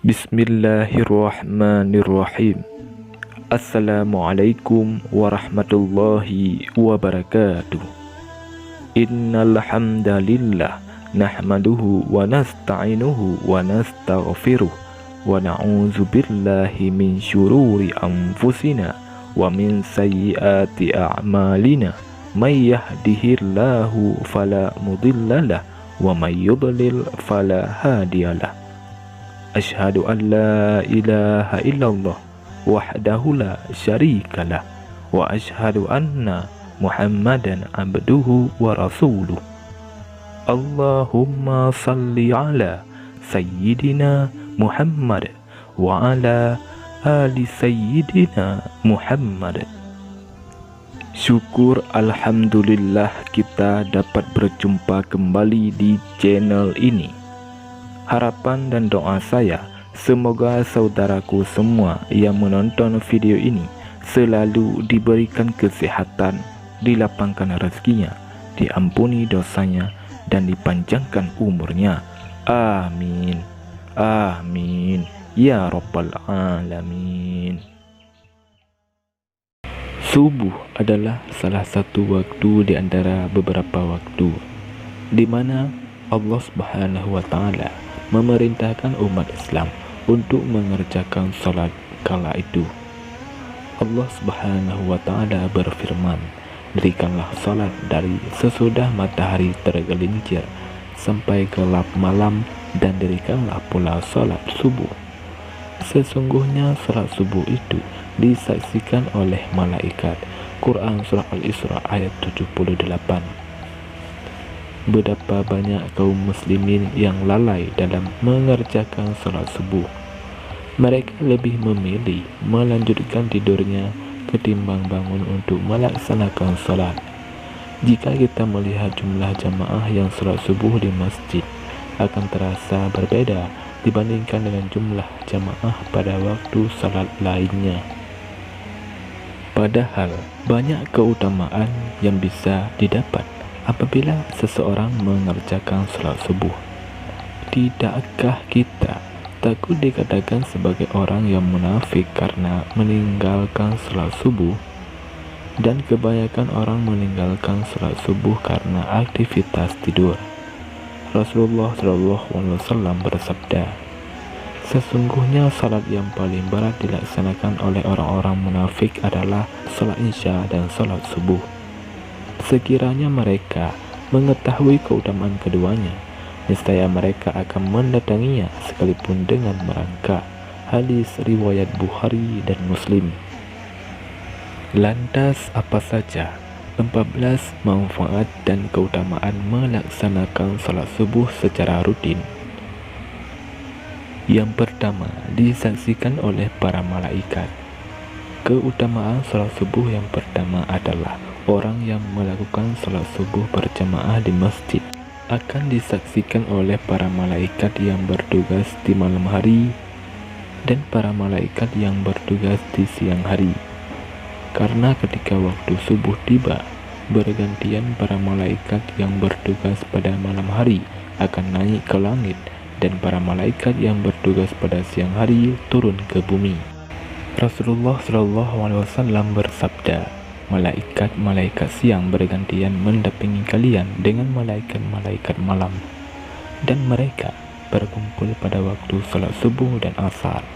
Bismillahirrahmanirrahim. Assalamualaikum warahmatullahi wabarakatuh. Innal hamdalillah nahmaduhu wa nasta'inuhu wa nastaghfiruh wa na'udzu billahi min syururi anfusina wa min sayyiati a'malina. May yahdihillahu fala mudhillalah wa may yudlil fala hadiyalah. Asyhadu an la ilaha illallah wahdahu la syarikalah wa asyhadu anna Muhammadan abduhu wa rasuluh. Allahumma salli ala sayyidina Muhammad wa ala ali sayyidina Muhammad. Syukur alhamdulillah kita dapat berjumpa kembali di channel ini. Harapan dan doa saya, semoga saudaraku semua yang menonton video ini selalu diberikan kesehatan, dilapangkan rezekinya, diampuni dosanya, dan dipanjangkan umurnya. Amin. Amin. Ya Rabbal Alamin. Subuh adalah salah satu waktu di antara beberapa waktu di mana Allah Subhanahu wa Ta'ala memerintahkan umat Islam untuk mengerjakan salat kala itu. Allah Subhanahu wa Ta'ala berfirman, "Dirikanlah salat dari sesudah matahari tergelincir sampai gelap malam, dan dirikanlah pula salat subuh. Sesungguhnya salat subuh itu disaksikan oleh malaikat." Quran Surah Al-Isra ayat 78. Betapa banyak kaum muslimin yang lalai dalam mengerjakan salat subuh. Mereka lebih memilih melanjutkan tidurnya ketimbang bangun untuk melaksanakan salat. Jika kita melihat jumlah jamaah yang salat subuh di masjid, akan terasa berbeda dibandingkan dengan jumlah jamaah pada waktu salat lainnya. Padahal banyak keutamaan yang bisa didapat apabila seseorang mengerjakan salat subuh. Tidakkah kita takut dikatakan sebagai orang yang munafik karena meninggalkan salat subuh? Dan kebanyakan orang meninggalkan salat subuh karena aktivitas tidur. Rasulullah SAW bersabda, "Sesungguhnya salat yang paling berat dilaksanakan oleh orang-orang munafik adalah salat isya dan salat subuh. Sekiranya mereka mengetahui keutamaan keduanya, niscaya mereka akan mendatanginya sekalipun dengan merangkak." Hadis riwayat Bukhari dan Muslim. Lantas apa saja 14 manfaat dan keutamaan melaksanakan salat subuh secara rutin? Yang pertama, disaksikan oleh para malaikat. Keutamaan salat subuh yang pertama adalah orang yang melakukan salat subuh berjamaah di masjid akan disaksikan oleh para malaikat yang bertugas di malam hari dan para malaikat yang bertugas di siang hari. Karena ketika waktu subuh tiba, bergantian para malaikat yang bertugas pada malam hari akan naik ke langit, dan para malaikat yang bertugas pada siang hari turun ke bumi. Rasulullah SAW bersabda, "Malaikat-malaikat siang bergantian mendampingi kalian dengan malaikat-malaikat malam, dan mereka berkumpul pada waktu salat subuh dan asar.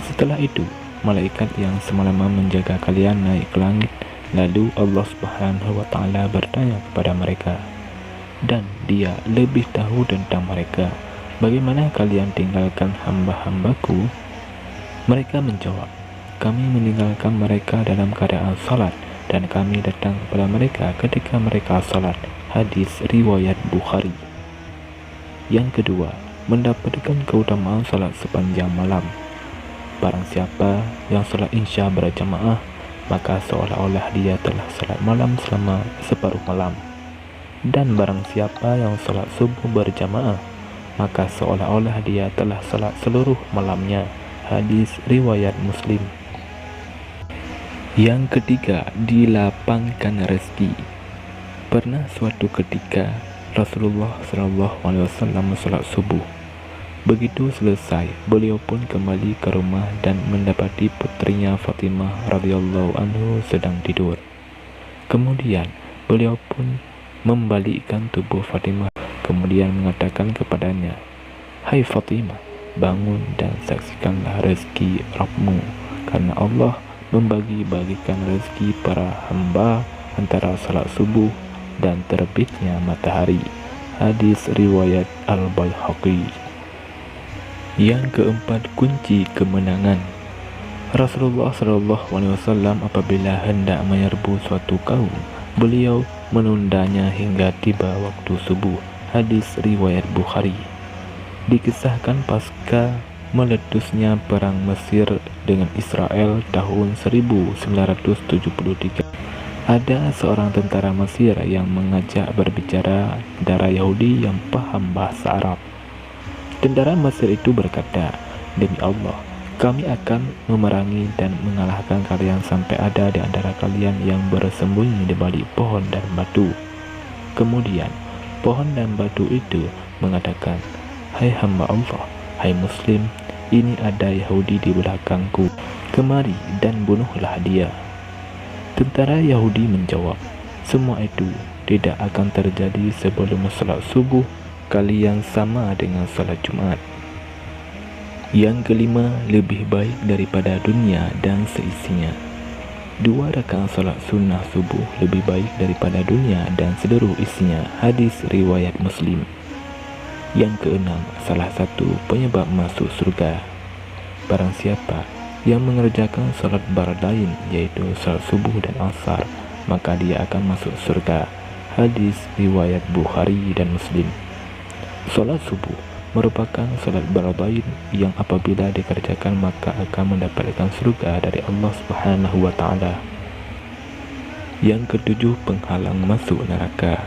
Setelah itu, malaikat yang semalaman menjaga kalian naik ke langit, lalu Allah Subhanahu wa Ta'ala bertanya kepada mereka, dan Dia lebih tahu tentang mereka, bagaimana kalian tinggalkan hamba-hambaku?" Mereka menjawab, "Kami meninggalkan mereka dalam keadaan salat, dan kami datang kepada mereka ketika mereka salat." Hadis riwayat Bukhari. Yang kedua, mendapatkan keutamaan salat sepanjang malam. Barang siapa yang salat isya berjamaah, maka seolah-olah dia telah salat malam selama separuh malam. Dan barang siapa yang salat subuh berjamaah, maka seolah-olah dia telah salat seluruh malamnya. Hadis riwayat Muslim. Yang ketiga, dilapangkan rezeki. Pernah suatu ketika Rasulullah SAW salat subuh. Begitu selesai, beliau pun kembali ke rumah dan mendapati putrinya Fatimah radhiyallahu anhu sedang tidur. Kemudian beliau pun membalikkan tubuh Fatimah, kemudian mengatakan kepadanya, "Hai Fatimah, bangun dan saksikanlah rezeki Rabbmu, karena Allah membagi-bagikan rezeki para hamba antara salat subuh dan terbitnya matahari." Hadis riwayat Al-Baihaqi. Yang keempat, kunci kemenangan. Rasulullah SAW apabila hendak menyerbu suatu kaum, beliau menundanya hingga tiba waktu subuh. Hadis riwayat Bukhari. Dikisahkan pasca meletusnya perang Mesir dengan Israel tahun 1973, ada seorang tentara Mesir yang mengajak berbicara darah Yahudi yang paham bahasa Arab. Tentara Mesir itu berkata, "Demi Allah, kami akan memerangi dan mengalahkan kalian sampai ada di antara kalian yang bersembunyi di balik pohon dan batu." Kemudian, pohon dan batu itu mengatakan, "Hai hamba Allah, hai Muslim, ini ada Yahudi di belakangku. Kemari dan bunuhlah dia." Tentara Yahudi menjawab, "Semua itu tidak akan terjadi sebelum salat subuh kalian sama dengan salat Jumat." Yang kelima, lebih baik daripada dunia dan seisinya. 2 rakaat salat sunnah subuh lebih baik daripada dunia dan seluruh isinya. Hadis riwayat Muslim. Yang keenam, salah satu penyebab masuk surga. Barang siapa yang mengerjakan salat bardain, yaitu salat subuh dan asar, maka dia akan masuk surga. Hadis riwayat Bukhari dan Muslim. Salat subuh merupakan salat bardain yang apabila dikerjakan maka akan mendapatkan surga dari Allah Subhanahu wa taala. Yang ketujuh, penghalang masuk neraka.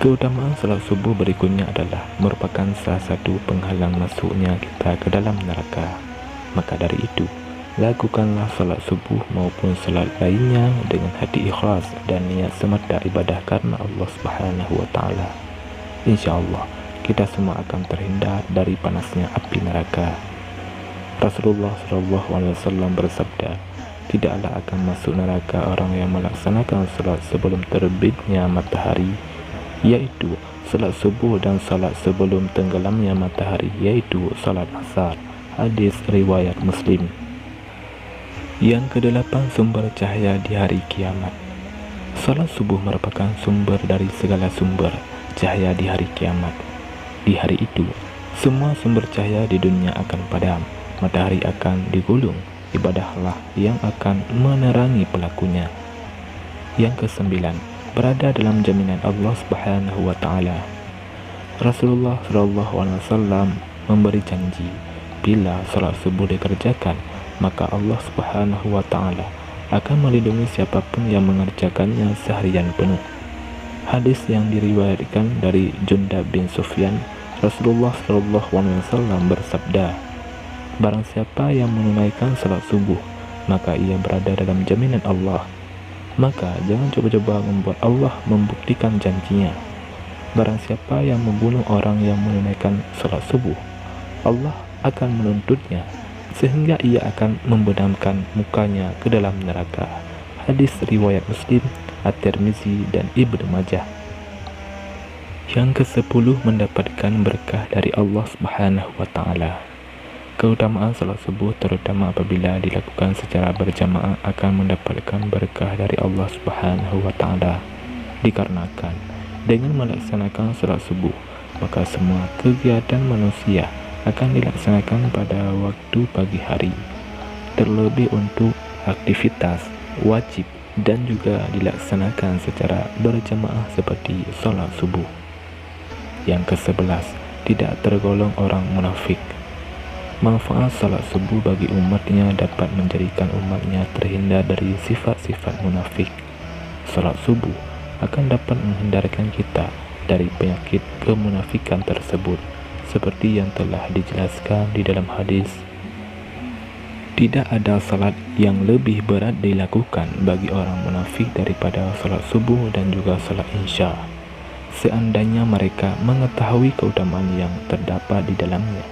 Keutamaan salat subuh berikutnya adalah merupakan salah satu penghalang masuknya kita ke dalam neraka. Maka dari itu, lakukanlah salat subuh maupun salat lainnya dengan hati ikhlas dan niat semata ibadah karena Allah Subhanahu wa taala. Insyaallah kita semua akan terhindar dari panasnya api neraka. Rasulullah SAW bersabda, "Tidaklah akan masuk neraka orang yang melaksanakan salat sebelum terbitnya matahari, yaitu salat subuh, dan salat sebelum tenggelamnya matahari, yaitu salat asar." Hadis riwayat Muslim. Yang kedelapan, sumber cahaya di hari kiamat. Salat subuh merupakan sumber dari segala sumber cahaya di hari kiamat. Di hari itu, semua sumber cahaya di dunia akan padam, matahari akan digulung, ibadahlah yang akan menerangi pelakunya. Yang kesembilan, berada dalam jaminan Allah Subhanahu wa taala. Rasulullah SAW memberi janji, bila salat subuh dikerjakan, maka Allah Subhanahu wa taala akan melindungi siapapun yang mengerjakannya seharian penuh. Hadis yang diriwayatkan dari Jundab bin Sufyan, Rasulullah SAW bersabda, "Barang siapa yang menunaikan salat subuh, maka ia berada dalam jaminan Allah. Maka jangan coba-coba membuat Allah membuktikan janjinya. Barang siapa yang membunuh orang yang menunaikan salat subuh, Allah akan menuntutnya sehingga ia akan membenamkan mukanya ke dalam neraka." Hadis riwayat Muslim, At-Tirmizi dan Ibnu Majah. Yang ke-10, mendapatkan berkah dari Allah Subhanahu wa taala. Keutamaan salat subuh terutama apabila dilakukan secara berjamaah akan mendapatkan berkah dari Allah Subhanahu wa taala. Dikarenakan dengan melaksanakan salat subuh, maka semua kegiatan manusia akan dilaksanakan pada waktu pagi hari. Terlebih untuk aktivitas wajib dan juga dilaksanakan secara berjamaah seperti salat subuh. Yang ke-11, tidak tergolong orang munafik. Manfaat salat subuh bagi umatnya dapat menjadikan umatnya terhindar dari sifat-sifat munafik. Salat subuh akan dapat menghindarkan kita dari penyakit kemunafikan tersebut, seperti yang telah dijelaskan di dalam hadis. Tidak ada salat yang lebih berat dilakukan bagi orang munafik daripada salat subuh dan juga salat isya. Seandainya mereka mengetahui keutamaan yang terdapat di dalamnya,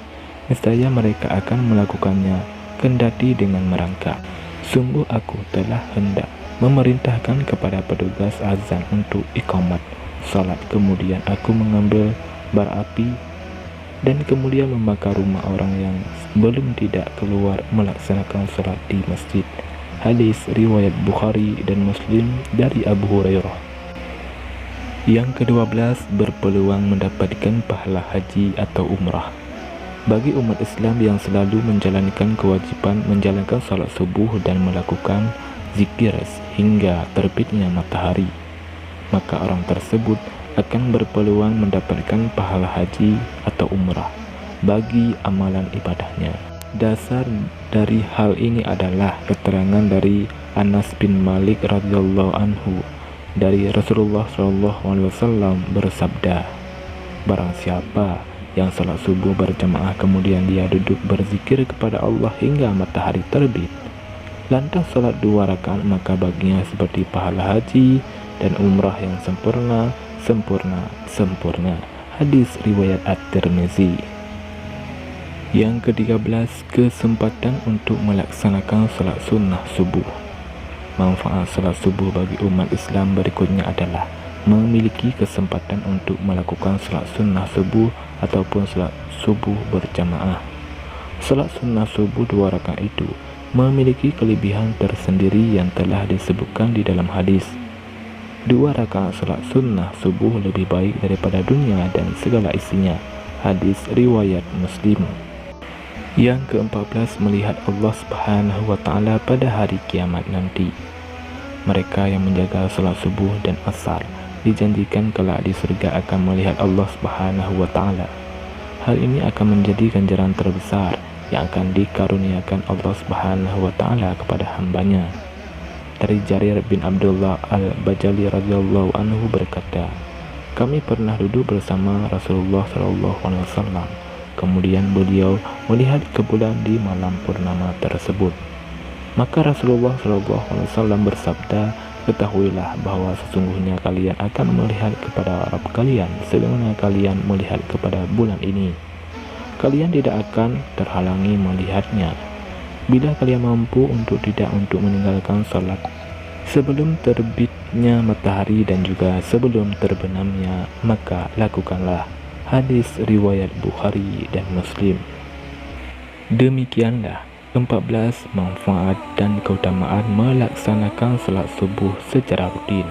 nescaya mereka akan melakukannya kendati dengan merangkak. Sungguh aku telah hendak memerintahkan kepada petugas azan untuk iqamat salat, kemudian aku mengambil bara api dan kemudian membakar rumah orang yang belum tidak keluar melaksanakan salat di masjid. Hadis riwayat Bukhari dan Muslim dari Abu Hurairah. Yang ke-12, berpeluang mendapatkan pahala haji atau umrah. Bagi umat Islam yang selalu menjalankan kewajiban menjalankan salat subuh dan melakukan zikir hingga terbitnya matahari, maka orang tersebut akan berpeluang mendapatkan pahala haji atau umrah bagi amalan ibadahnya. Dasar dari hal ini adalah keterangan dari Anas bin Malik radhiyallahu anhu dari Rasulullah SAW bersabda, barang siapa yang salat subuh berjamaah kemudian dia duduk berzikir kepada Allah hingga matahari terbit, lantas salat 2 rakaat, maka baginya seperti pahala haji dan umrah yang sempurna. Hadis riwayat At-Tirmizi. Yang ke-13, kesempatan untuk melaksanakan salat sunnah subuh. Manfaat salat subuh bagi umat Islam berikutnya adalah memiliki kesempatan untuk melakukan salat sunnah subuh ataupun salat subuh berjamaah. Salat sunnah subuh 2 rakaat itu memiliki kelebihan tersendiri yang telah disebutkan di dalam hadis. 2 rakaat salat sunnah subuh lebih baik daripada dunia dan segala isinya. Hadis riwayat Muslim. Yang ke-14, melihat Allah Subhanahu wa Ta'ala pada hari kiamat nanti. Mereka yang menjaga salat subuh dan asar dijanjikan kelak di surga akan melihat Allah Subhanahu wa Ta'ala. Hal ini akan menjadi ganjaran terbesar yang akan dikaruniakan Allah Subhanahu wa Ta'ala kepada hambanya. Dari Jarir bin Abdullah al-Bajali radhiyallahu anhu berkata, kami pernah duduk bersama Rasulullah SAW. Kemudian beliau melihat ke bulan di malam purnama tersebut. Maka Rasulullah SAW bersabda, ketahuilah bahwa sesungguhnya kalian akan melihat kepada Rabb kalian sebagaimana kalian melihat kepada bulan ini. Kalian tidak akan terhalangi melihatnya bila kalian mampu untuk meninggalkan salat sebelum terbitnya matahari dan juga sebelum terbenamnya, maka lakukanlah. Hadis riwayat Bukhari dan Muslim. Demikianlah 14 manfaat dan keutamaan melaksanakan salat subuh secara rutin.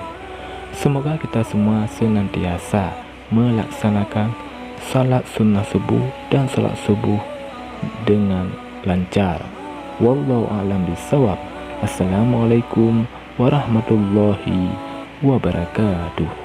Semoga kita semua senantiasa melaksanakan salat sunnah subuh dan salat subuh dengan lancar. Wallahu a'lam bishawab. Assalamualaikum warahmatullahi wabarakatuh.